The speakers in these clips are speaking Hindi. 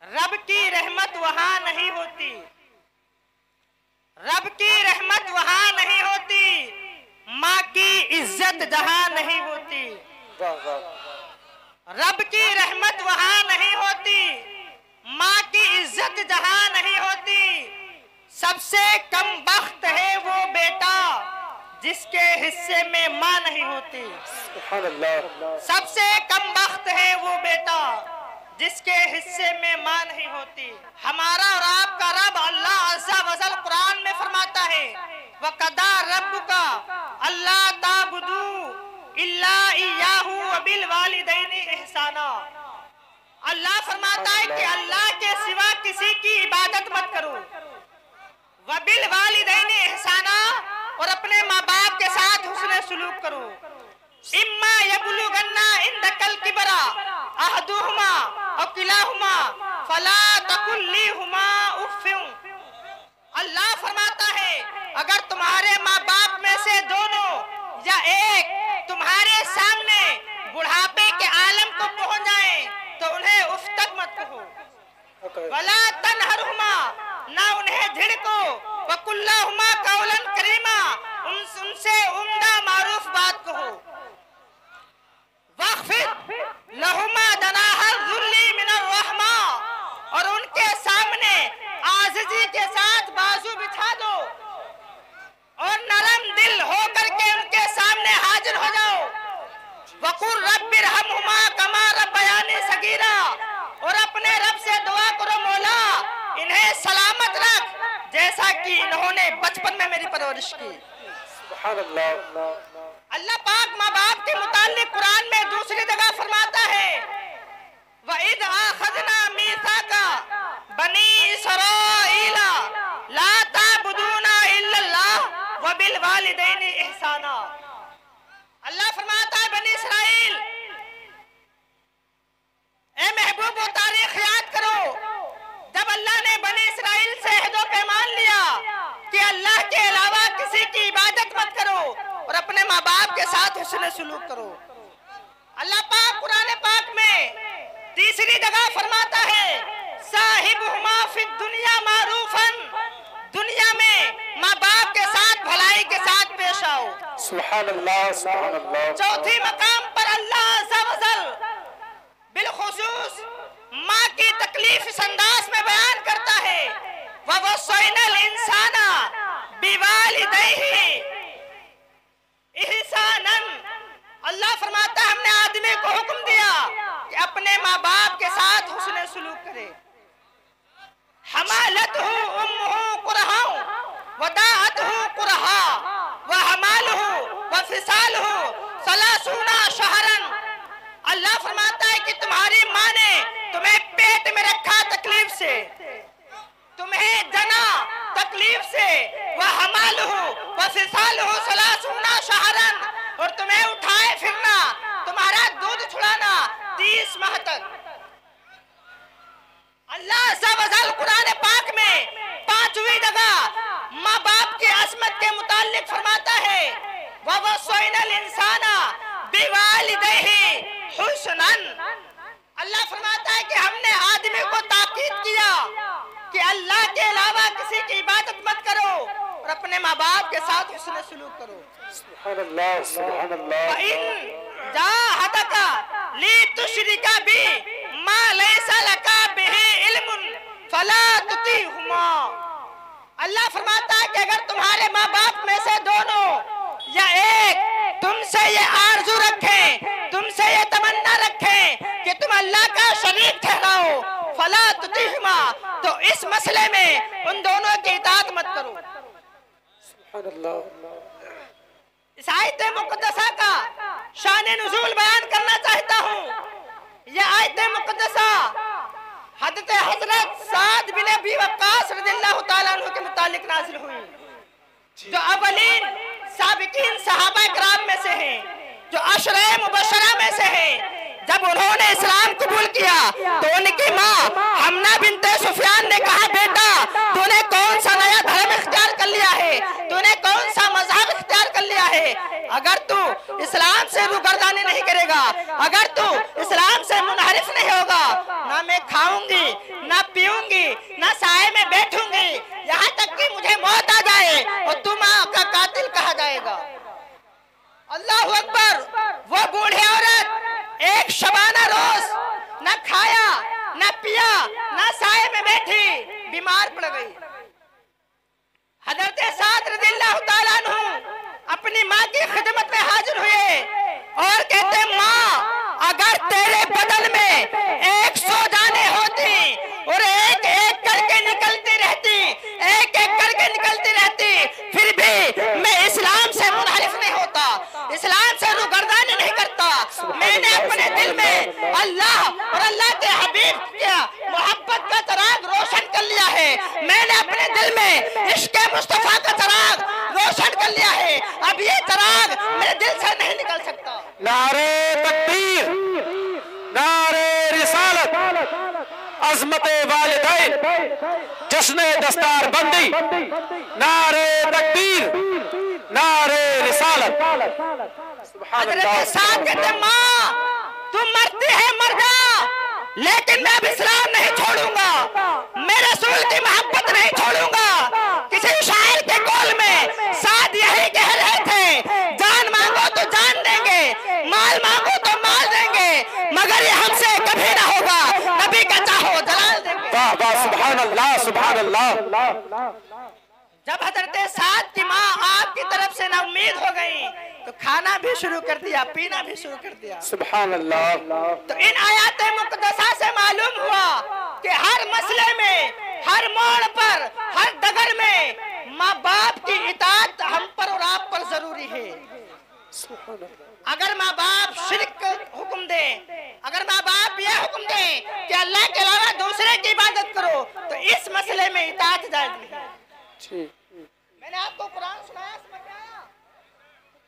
रब की रहमत वहां नहीं होती, रब की रहमत वहां नहीं होती, माँ की इज्जत जहां नहीं होती। रब की रहमत वहां नहीं होती, माँ की इज्जत जहां नहीं होती। सबसे कम बख्त है वो बेटा जिसके हिस्से में माँ नहीं होती। सबसे कम बख्त है वो बेटा जिसके हिस्से में माँ नहीं होती। हमारा और आपका रब अल्लाह अज़्ज़ा वजल कुरान में फरमाता है, वक़दा रब्बुका अल्ला ताबुदू इल्ला इय्याहु व बिल वालिदैनि इहसाना। अल्लाह फरमाता है कि अल्लाह के सिवा किसी की इबादत मत करो। व बिल वालिदैनि इहसाना, और अपने माँ बाप के साथ हुस्न सलूक करो। इम्मा यबलुगन्ना इंदकल किबरा अहदुहुमा औ किलाहुमा फला तकुल लिहुमा उफ़्फ़िन। अल्लाह फरमाता है अगर तुम्हारे माँ बाप में से दोनों या एक तुम्हारे सामने बुढ़ापे के आलम को पहुंच जाए तो उन्हें उफ तक मत कहो। वला तनहरुमा, ना उन्हें झिड़को। वकुल्लाहुमा कौलन करीमा, उनसे उम्दा मारूफ बात कहो। वख्फिद लहुमा दनाहल ज़ुल्ली मिनर रहमा, और उनके सामने आजिज़ी के साथ बाजू बिछा दो और नरम दिल होकर के उनके सामने हाजिर हो जाओ। वकुर रब्बिरहमहुमा कमा रब्बयानी सगीरा, और अपने रब से दुआ करो मौला इन्हें सलामत रख जैसा कि इन्होंने बचपन में मेरी परवरिश की। अल्लाह पाक माँ बाप के मुताल्लिक कुरान में दूसरी जगह फरमाता है, वइद आखज़ना मीसाका बनी इसराईला ला ताबुदूना इल्लल्लाह व बिल वालिदैनि इहसाना। अल्लाह फरमाता है बनी इसराइल, ए महबूब वो तारीख याद करो जब अल्लाह ने बनी इसराइल से अहद व पैमान लिया कि अल्लाह के अलावा किसी की इबादत मत करो और अपने माँ बाप के साथ हुस्न सलूक करो। अल्लाह पाक कुरान पाक में तीसरी जगह फरमाता है, साहिबुहुमा फिद दुनिया मारूफन, दुनिया में माँ बाप के साथ भलाई के साथ पेश आओ। सुभान अल्लाह, सुभान अल्लाह। चौथी मकाम पर अल्लाह अज़्ज़ा वजल बिलखुसूस माँ की तकलीफ इस अंदाज में बयान करता है, ववस्सैनल इंसाना बिवालिदैहि इहसानन। अल्लाह फरमाता है हमने आदमी को हुक्म दिया कि अपने माँ बाप के साथ हुस्न सलूक करे। हमालतहु उम्मुहु कुरहा वदाअतहु कुरहा व हमालहु व फिसालहु सलासूना शहरन। अल्लाह फरमाता है कि तुम्हारी माँ ने तुम्हें पेट में रखा तकलीफ से, तुम्हें जना तकलीफ से, वह हमालहु व फिसालहु सलासूना शहरन, और तुम्हें उठाए फिरना, तुम्हारा दूध छुड़ाना 30 माह तक। अल्लाह अज़्ज़ा वजल कुरान पाक में पांचवी जगह माँ बाप की असमत के मुताल्लिक फरमाता है, ववस्सैनल इंसाना बिवालिदैहि हुस्नन। अल्लाह फरमाता है कि हमने आदमी को ताकीद किया कि अल्लाह के अलावा किसी की इबादत मत करो और अपने माँ बाप के साथ हुस्न सलूक करो। सुभान अल्लाह, सुभान अल्लाह। इन जाहदका ली तुशरिका बी मा लैसा लका बिही इल्मुन फला तुतीहुमा। अल्लाह फरमाता है कि अगर तुम्हारे माँ बाप में से दोनों या एक तुमसे ये आरजू रखें, तुमसे ये तमन्ना रखें कि तुम अल्लाह का शरीक ठहराओ, फला तुतीहुमा, तो इस मसले में उन दोनों की इताअत मत करो। सुभान अल्लाह। इस आयत मुक़द्दसा का शान नुज़ूल बयान करना चाहता हूँ। यह आयत मुक़द्दसा हज़रत साद बिन अबी वक्कास रज़ियल्लाहु ताला अन्हु के मुतालिक नाज़िल हुई, जो अवलीन साबिकीन सहाबा किराम में से हैं, जो अशरे मुबशरा में से हैं। जब उन्होंने इस्लाम कबूल किया तो उनकी माँ हमना बिनते सुफियान ने कहा, बेटा तूने कौन सा नया धर्म इख्तियार कर लिया है, तूने कौन सा मजहब इख्तियार कर लिया है, अगर तू इस्लाम से रुगर्दानी नहीं करेगा करेगा। अगर तू इस्लाम से मुनहरिफ नहीं होगा, ना मैं खाऊंगी, ना पीऊंगी, ना साए में बैठूंगी, यहाँ तक कि मुझे मौत आ जाए और तू माँ का कातिल कहा जाएगा। अल्लाह अकबर। वो बूढ़ी औरत एक शबाना रोज न खाया, न पिया, न साए में बैठी, बीमार पड़ गई। हजरत साद रज़ियल्लाहु ताला अन्हु अपनी माँ की खिदमत में हाजिर हुए और कहते, माँ अगर तेरे बदन में 100 जानें होती और एक एक करके निकलती रहती, एक एक करके निकलती रहती, फिर भी मैं इस्लाम से मुनहरिफ नहीं होता, इस्लाम से रुगर्दानी नहीं करता। मैंने अपने दिल में अल्लाह और अल्लाह के हबीब की मोहब्बत का चिराग रोशन कर लिया है। मैंने अपने दिल में इश्क़ मुस्तफा का चिराग रोशन कर लिया है। अब ये चिराग मेरे दिल से नहीं निकल सकता। नारे तकबीर, नारे रिसालत, अज़मत वालिदैन, जश्न दस्तार बंदी, नारे तकबीर, नारे रिसालत। हज़रत साद कहते, माँ तुम मरती है मर जा, लेकिन मैं अब इस्लाम नहीं छोड़ूंगा, मैं रसूल की मोहब्बत नहीं छोड़ूंगा। किसी शायर के कौल में साद यही कह रहे थे, जान मांगो तो जान देंगे, माल मांगो तो माल देंगे, मगर ये हमसे कभी ना होगा, नबी का चाहो जलाल देंगे। वाह वाह, सुभान अल्लाह, सुभान अल्लाह। जब हजरत साद की माँ आपकी तरफ से ना उम्मीद हो गई तो खाना भी शुरू कर दिया, पीना भी शुरू कर दिया। सुभान अल्लाह। तो इन आयात मुक़द्दसा से मालूम हुआ कि हर मसले में, हर मोड़ पर, हर डगर में माँ बाप की इताअत हम पर और आप पर जरूरी है। अगर माँ बाप शिर्क हुक्म दे, अगर माँ बाप ये हुक्म दे कि अल्लाह के अलावा दूसरे की इबादत करो, तो इस मसले में इताअत जायज़ नहीं है। मैंने आपको कुरान सुनाया, समझ में आया?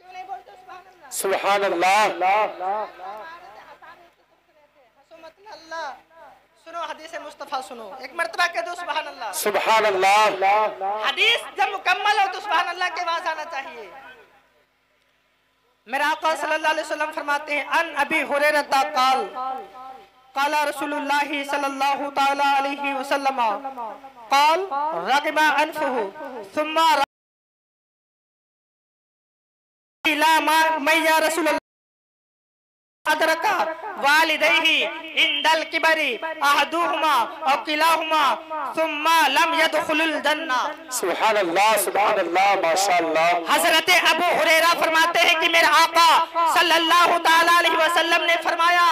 क्यों नहीं बोलते सुभान अल्लाह? अल्लाह सुनो, हदीस मुस्तफा सुनो, एक मर्तबा कह दो सुभान अल्लाह। सुभान अल्लाह। हदीस जब मुकम्मल हो तो सुभान अल्लाह के आवाज आना चाहिए। मेरा आका सल्लल्लाहु अलैहि वसल्लम फरमाते हैं, अन अबी हुरैरा क़ाल क़ाला रसूलुल्लाह सल्लल्लाहु तआला अलैहि वसल्लम क़ाल रग़िबा अनफुहु सुम्मा इला मैया रसूलुल्लाह अदरका वालिदैहि इंदल किबरी अहदुहुमा औ किलाहुमा सुम्मा लम यदखुलुल जन्ना। सुभान अल्लाह, सुभान अल्लाह, माशाअल्लाह। हजरत अबू हुरैरा फरमाते हैं कि मेरे आका सल्लल्लाहु ताला अलैहि वसल्लम ने फरमाया,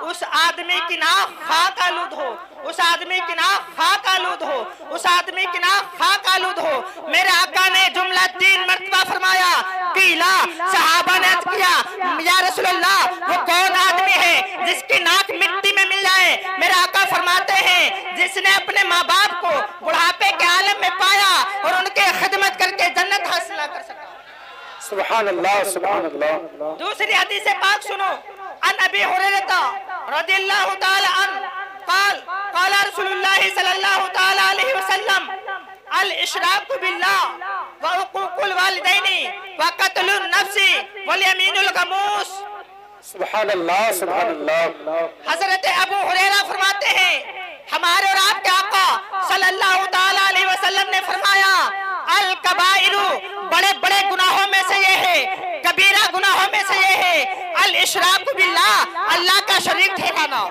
उस आदमी की नाक खाक आलूद हो, उस आदमी की नाक खाक आलूद हो, उस आदमी की नाक खाक आलूद हो। मेरे आका ने जुमला 3 मर्तबा फरमाया। कीला, सहाबा ने अर्ज किया, या रसूलल्लाह वो कौन आदमी है जिसकी नाक मिट्टी में मिल जाए? मेरे आका फरमाते हैं, जिसने अपने माँ बाप को बुढ़ापे के आलम में पाया और उनके खिदमत करके जन्नत हासिल कर सका। सुभान अल्लाह, सुभान अल्लाह। दूसरी हदीस पाक सुनो, अन अबी हुरैरा रज़ियल्लाहु ताला अन्हु क़ाल क़ाला रसूलुल्लाह सल्लल्लाहु ताला अलैहि वसल्लम अल इशराकु बिल्लाह व हुकूकुल वालिदैनि व क़त्लुन नफ्सी वल यमीनुल गमूस। सुभान अल्लाह, सुभान अल्लाह। हजरत अबू हुरैरा फरमाते हैं, हमारे और आपके आका सल्लल्लाहु ताला अलैहि वसल्लम ने फरमाया, अल कबाइरु बड़े बड़े गुनाहों में से ये है, कबीरा गुनाहों में से ये है, अल इशराकु बिल्लाह अल्लाह का शरीक ठहराना,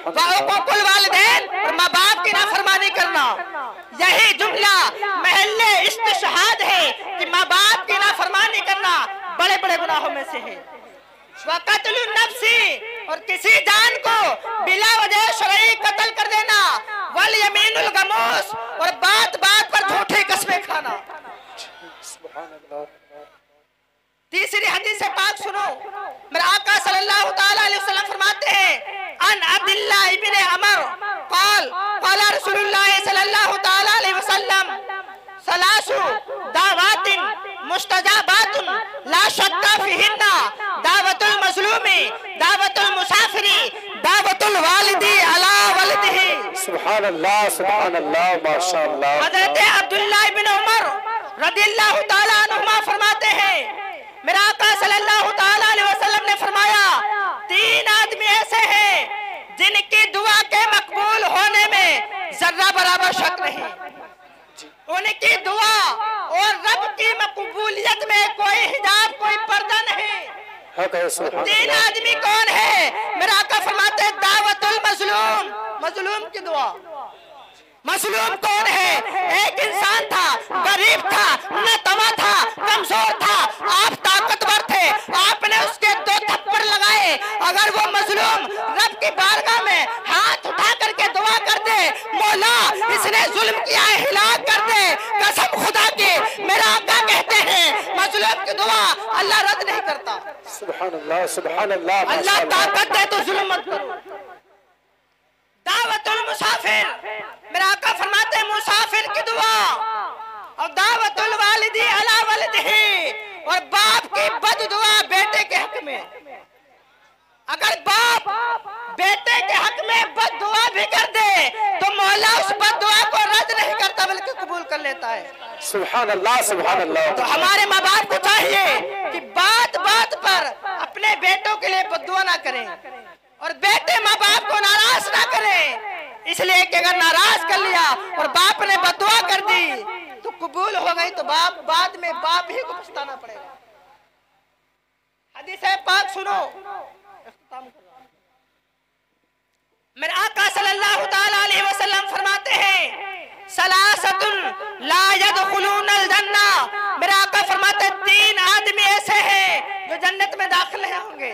व हुकूकुल वालिदैन और माँ बाप की नाफरमानी करना। यही जुमला महल्ले इस्तिशहाद है कि माँ बाप की नाफरमानी करना बड़े बड़े गुनाहों में से है। वक़त्लुन नफ्सी और किसी जान को बिला वजह शरई कत्ल कर देना, वल यमीनुल गमूस और बात बात पर झूठी कसमें खाना। तीसरी हदीस पाक सुनो, मेरे आका सल्लल्लाहु ताला अलैहि वसल्लम फरमाते हैं, अन अब्दुल्लाह इब्न अमर क़ाल क़ाला रसूलुल्लाह सल्लल्लाहु ताला अलैहि वसल्लम सलासु दावातिन मुस्तजाबातुन ला शक्का फिहिन्ना दावतुल मज़लूमी दावतुल मुसाफिरी दावतुल वालिदी अला वलदिही। सुभान अल्लाह, सुभान अल्लाह, माशाअल्लाह। हज़रत अब्दुल्लाह इब्न उमर रज़ियल्लाहु ताला अन्हुमा फरमाते हैं, मेरा आका सल्लल्लाहु ताला अलैहि वसल्लम ने फरमाया, 3 आदमी ऐसे हैं जिनकी दुआ के मकबूल होने में जर्रा बराबर शक नहीं। उनकी दुआ और रब की मकबूलियत में कोई हिजाब, कोई पर्दा नहीं। 3 आदमी कौन है? मेरा आका फरमाते हैं दावतुल मजलूम, मजलूम की दुआ। मजलूम कौन है? एक इंसान था, गरीब था, नतवा था, कमजोर था, आप ताकतवर थे, आपने उसके 2 थप्पड़ लगाए। अगर वो मजलूम रब की बारगाह में हाथ उठा करके दुआ कर दे, मौला इसने जुल्म किया है, हिलाक कर दे, कसम खुदा की, मेरा आका कहते हैं मजलूम की दुआ अल्लाह रद्द नहीं करता। सुभान अल्लाह, सुभान अल्लाह। अल्लाह ताकत दे तो जुल्म मत करो। दावतुल मुसाफिर, मेरा आका फरमाते हैं मुसाफिर की दुआ। और दावतुल वालिदी अला वलदिही, और बाप की बददुआ बेटे के हक में। अगर बाप बेटे के हक में बददुआ भी कर दे तो मौला उस बददुआ को रद्द नहीं करता बल्कि कबूल कर लेता है। सुभान अल्लाह, सुभान अल्लाह। तो हमारे माँ बाप को चाहिए कि बात बात पर अपने बेटों के लिए बददुआ ना करें और बेटे माँ बाप को नाराज ना करें। इसलिए कि अगर नाराज कर लिया और बाप ने बददुआ कर दी तो कबूल हो गई तो बाप बाद में बाप ही को पछताना पड़ेगा। हदीस पाक सुनो। मेरे आका सल्लल्लाहु ताला अलैहि वसल्लम फरमाते हैं सलासतुन ला यदखुलूनल जन्ना। मेरे आका फरमाते हैं 3 आदमी ऐसे हैं जो जन्नत में दाखिल नहीं होंगे।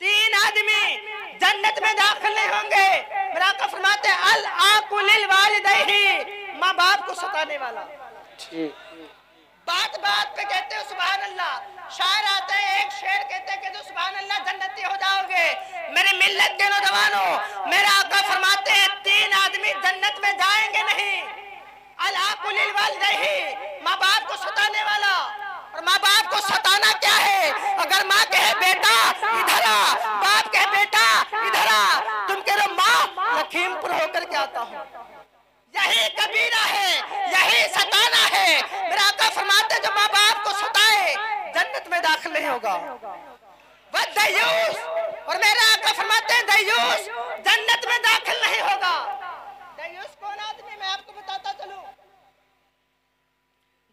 3 आदमी जन्नत में दाखिल नहीं होंगे। मेरे आका फरमाते हैं अल आकुलिल वालिदैहि, माँ बाप को सताने वाला। बात बात पे कहते हो सुभान अल्लाह। शायर आते हैं, एक शेर कहते हैं कि सुभान अल्लाह जन्नती हो जाओगे। मेरे मिल्लत के नौजवानों, मेरे आका फरमाते हैं 3 आदमी जन्नत में जाएंगे नहीं। अल आकुलिल वालिदैहि, माँ बाप को सताने वाला। और माँ बाप को सताना क्या है? अगर माँ कहे बेटा इधर आ, बाप कहे बेटा इधर आ, तुम कह रहे माँ लखीमपुर होकर के आता हूँ, यही कबीरा है, यही सताना है। मेरा आका फरमाते जो माँ बाप को सताए जन्नत में दाखिल नहीं होगा। वह दयूस, और मेरा आका फरमाते हैं दयूस जन्नत में दाखिल नहीं होगा। दयूस कौन आदमी, मैं आपको बताता चलूं।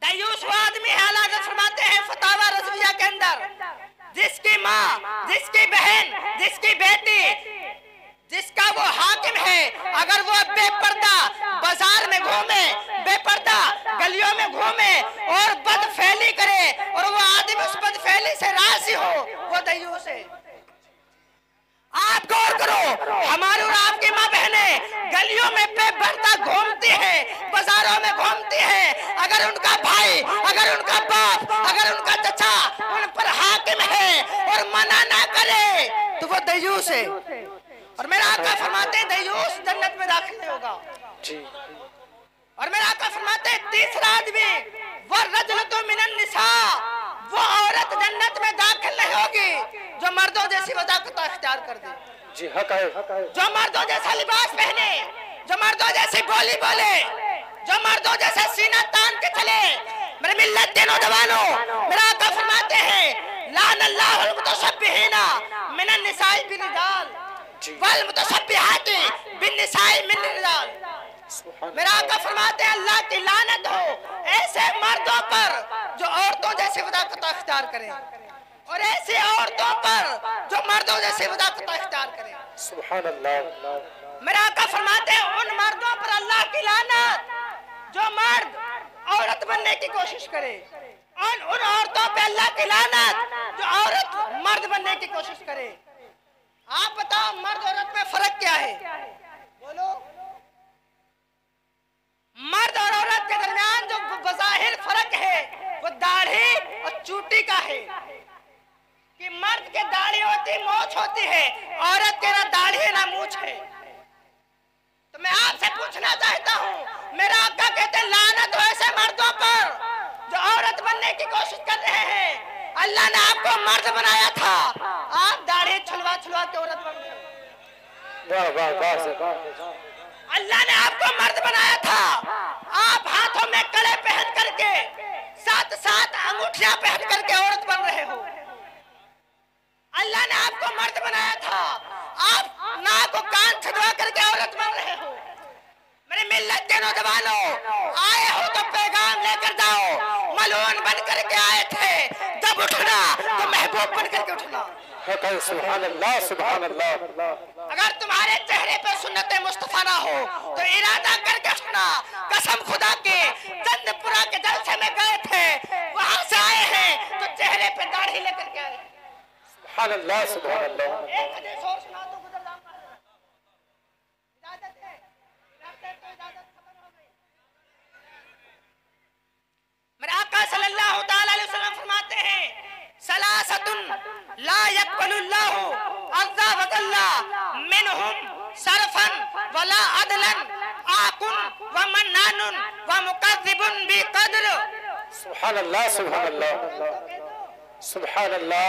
दयूस वो आदमी है, आला हज़रत फरमाते हैं फतावा रज़विया के अंदर, जिसकी माँ, जिसकी बहन, जिसकी बेटी, जिसका वो हाकिम है, अगर वो बेपर्दा बाजार में घूमे, बेपर्दा गलियों में घूमे और बदफैली करे और वो आदमी उस बदफैली से राजी हो, वो दयूस है। आप गौर करो, हमारी और आपकी माँ बहनें गलियों में बेपर्दा घूमती है, बाजारों में घूमती है। अगर उनका भाई, अगर उनका बाप, अगर उनका चचा उन पर हाकिम है और मना ना करे तो वो दयूस है। और मेरा आका फरमाते हैं दयूस जन्नत में दाखिल नहीं होगा। और मेरा आका फरमाते हैं 3रा आदमी वररजुलतु मिनन निसा, वो औरत जन्नत में दाखिल नहीं होगी जो मर्दों जैसी वज़ाकत इख्तियार कर दे। जी हक है, जो मर्दों जैसा लिबास पहने, जो मर्दों जैसी बोली बोले, जो मर्दों जैसा सीना तान के चले। मेरे मिल्लत के नौजवानों, मेरा आका फरमाते हैं लानल्लाहुल मुतशब्बिहीना मिनन निसाई बिर्रिजाल वल मुतशब्बिहाती बिन्निसाई मिन रिजाल। मेरा आका फरमाते हैं अल्लाह की लानत हो ऐसे मर्दों पर जो औरतों जैसी वज़ाकत इख्तियार करें और ऐसी औरतों पर जो मर्दों जैसी वज़ाकत इख्तियार करें। सुभान अल्लाह। मेरा आका फरमाते हैं उन मर्दों पर अल्लाह की लानत जो मर्द औरत बनने की कोशिश करे, और उन औरतों पे अल्लाह की लानत जो औरत मर्द बनने की कोशिश करे। आप बताओ मर्द औरत में फर्क क्या है? बोलो। मर्द और औरत के दरमियान जो बज़ाहिर फर्क है वो दाढ़ी और चूटी का है कि मर्द के दाढ़ी होती, मूंछ होती है, औरत के ना दाढ़ी है ना मूंछ है। तो मैं आपसे पूछना चाहता हूँ, मेरा आका कहते हैं लानत हो ऐसे मर्दों पर जो औरत बनने की कोशिश कर रहे हैं। अल्लाह ने आपको मर्द बनाया था, आप दाढ़ी छुलवा छुलवा के औरत बन गए। वाह वाह वाह। अल्लाह ने आपको मर्द बनाया था, आप हाथों में कड़े पहन करके 7 सात अंगूठियां पहन करके औरत बन रहे हो। अल्लाह ने आपको मर्द बनाया था, आप नाक को कान छुड़वा करके औरत बन रहे हो। मेरे मिल्लत के नौजवानों, आए हो तो पैगाम लेकर जाओ। मलून बन करके आए थे, जब उठना तो महबूब बन करके उठना। सुभान अल्लाह, सुभान अल्लाह। अगर तुम्हारे चेहरे पे सुन्नत मुस्तफा ना हो तो इरादा करके उठना। कसम खुदा के चंदपुरा के जलसे में गए थे, वहां से आए हैं तो चेहरे पे दाढ़ी लेकर के आए। सुभान अल्लाह, सुभान अल्लाह। एक हदीस और सुना दो गुजर जाऊंगा। इजाजत है, तो इजाजत खत्म हो गई। मेरे आका सल्लल्लाहु तआला अलैहि वसल्लम फरमाते हैं, सलासतुन ला यक़बलुल्लाहु अज़्ज़ा व जल्ला मिनहुम सरफन वला अदलन आकुन व मन्नानुन व मुकज़्ज़िबुन बिक़द्र। सुभान अल्लाह, सुभान अल्लाह, सुभान अल्लाह।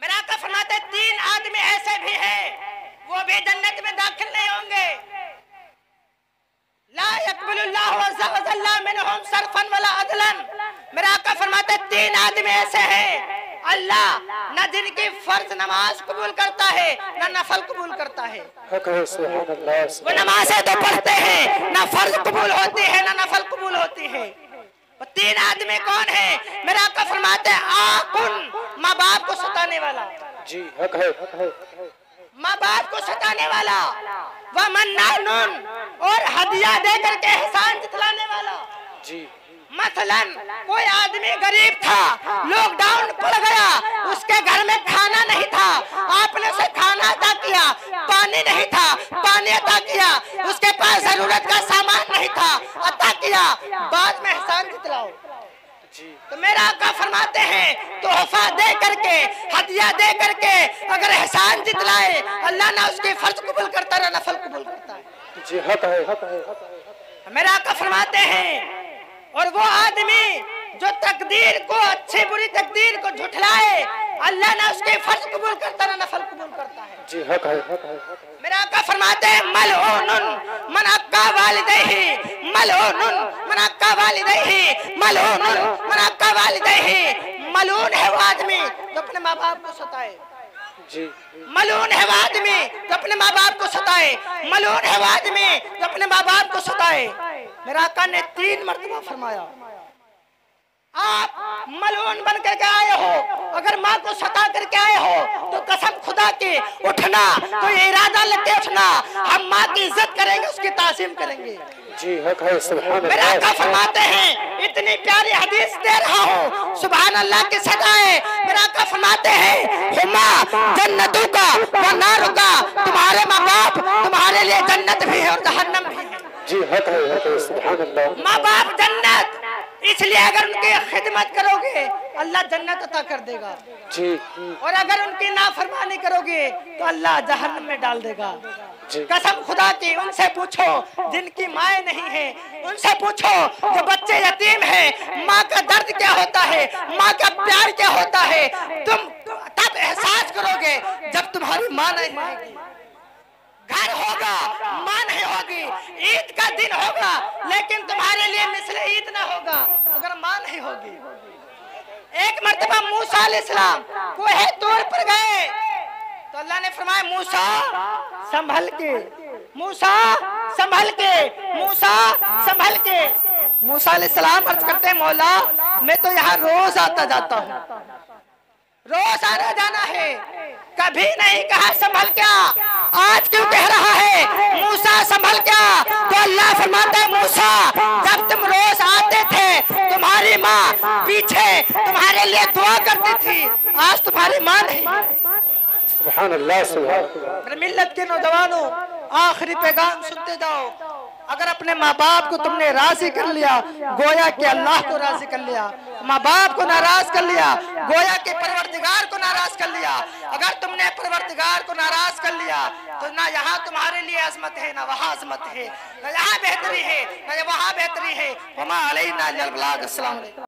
मेरा आका फरमाते हैं, 3 आदमी ऐसे भी हैं, वो भी जन्नत में दाखिल नहीं होंगे। ला यक़बलुल्लाहु अज़्ज़ा व जल्ला मिनहुम सरफन वला अदलन। मेरा आका फरमाते हैं, 3 आदमी ऐसे हैं, अल्लाह न जिनकी फर्ज नमाज कबूल करता है न नफल कबूल करता है। वो नमाजें तो पढ़ते हैं, न फर्ज कबूल होती है न नफल कबूल होती है। वो 3 आदमी कौन है? मेरा आका फरमाते हैं, आकुन माँ बाप को सताने वाला। जी हक है, माँ बाप को सताने वाला। वह मन्नानुन, और हदिया दे करके एहसान जतलाने वाला। जी मसलन कोई आदमी गरीब था, लॉकडाउन पड़ गया, उसके घर में खाना नहीं था, आपने उसे खाना अता किया। पानी नहीं था, पानी अता किया। उसके पास जरूरत का सामान नहीं था, अता किया। बाद में एहसान जतलाओ। तो मेरा आका फरमाते हैं, तोहफा दे करके, हदिया दे करके अगर एहसान जितलाए, अल्लाह ना उसके फर्ज कबूल करता ना नफल कबूल करता है। जी हक है, हक है। मेरा आका फरमाते हैं, और वो आदमी जो तकदीर को, अच्छी बुरी तकदीर को झुठलाए, अल्लाह ना उसके फर्ज कबूल करता ना नफल कबूल करता है। जी हक है, हक है। मेरा आका फरमाते हैं, मलऊनुन मन अक्का वालिदैहि, मलऊनुन मन अक्का वालिदैहि, मलऊनुन मन अक्का वालिदैहि। मलून है वो आदमी जो अपने माँ बाप को सताए। जी मलून है वो आदमी जो अपने माँ बाप को सताए। मलून है वो आदमी जो अपने माँ बाप को सताए। मेरा आका ने 3 मर्तबा फरमाया, आप मलून बन करके आए हो, अगर माँ को सता करके आए हो तो कसम खुदा की उठना, तो इरादा लेके उठना। हम माँ की इज्जत करेंगे, उसकी ताज़ीम करेंगे। जी हक है, सुभान मेरा आका अल्लाह। फरमाते हैं, इतनी प्यारी हदीस दे रहा हूँ, सुभान अल्लाह की सदाए। मेरा आका फरमाते हैं, हुमा जन्नतु का व नारु का, तुम्हारे माँ बाप तुम्हारे लिए जन्नत भी है और जहन्नम भी है। जी हक है, सुभान अल्लाह। माँ बाप जन्नत, इसलिए अगर उनकी खिदमत करोगे अल्लाह जन्नत अता कर देगा। जी और अगर उनकी नाफरमानी करोगे तो अल्लाह जहन्नम में डाल देगा। जी कसम खुदा की, उनसे पूछो जिनकी माएँ नहीं है, उनसे पूछो जो बच्चे यतीम हैं, माँ का दर्द क्या होता है, माँ का प्यार क्या होता है। तुम तब एहसास करोगे जब तुम्हारी माँ नहीं रहेगी। घर होगा, माँ नहीं होगी, ईद का दिन होगा, लेकिन तुम्हारे लिए मिसले ईद ना होगा अगर माँ नहीं होगी। एक मर्तबा मूसा अलैहिस्सलाम कोहे तूर पर गए तो अल्लाह ने फरमाया, मूसा संभल के, मूसा संभल के, मूसा संभल के। मूसा अलैहिस्सलाम अर्ज करते हैं, मौला मैं तो यहाँ रोज आता जाता हूँ, रोज आना जाना है, कभी नहीं कहा संभल क्या। आज क्यों कह रहा है मूसा संभल क्या? तो अल्लाह फरमाता है, मूसा जब तुम रोज आते थे तुम्हारी माँ पीछे तुम्हारे लिए दुआ करती थी, आज तुम्हारी माँ नहीं। सुभान अल्लाह, सुभान अल्लाह। मेरे मिल्लत के नौजवानों, आखिरी पैगाम सुनते जाओ। अगर अपने माँ बाप को तुमने राजी कर लिया, गोया कि अल्लाह को राजी कर लिया। माँ बाप को नाराज कर लिया, गोया कि परवरदिगार को नाराज कर लिया। अगर तुमने परवरदिगार को नाराज कर लिया तो ना यहाँ तुम्हारे लिए अजमत है, ना वहाँ अजमत है, ना यहाँ बेहतरी है, ना वहाँ बेहतरी है। वमा अलैना इल्लल बलाग। अस्सलाम वालेकुम।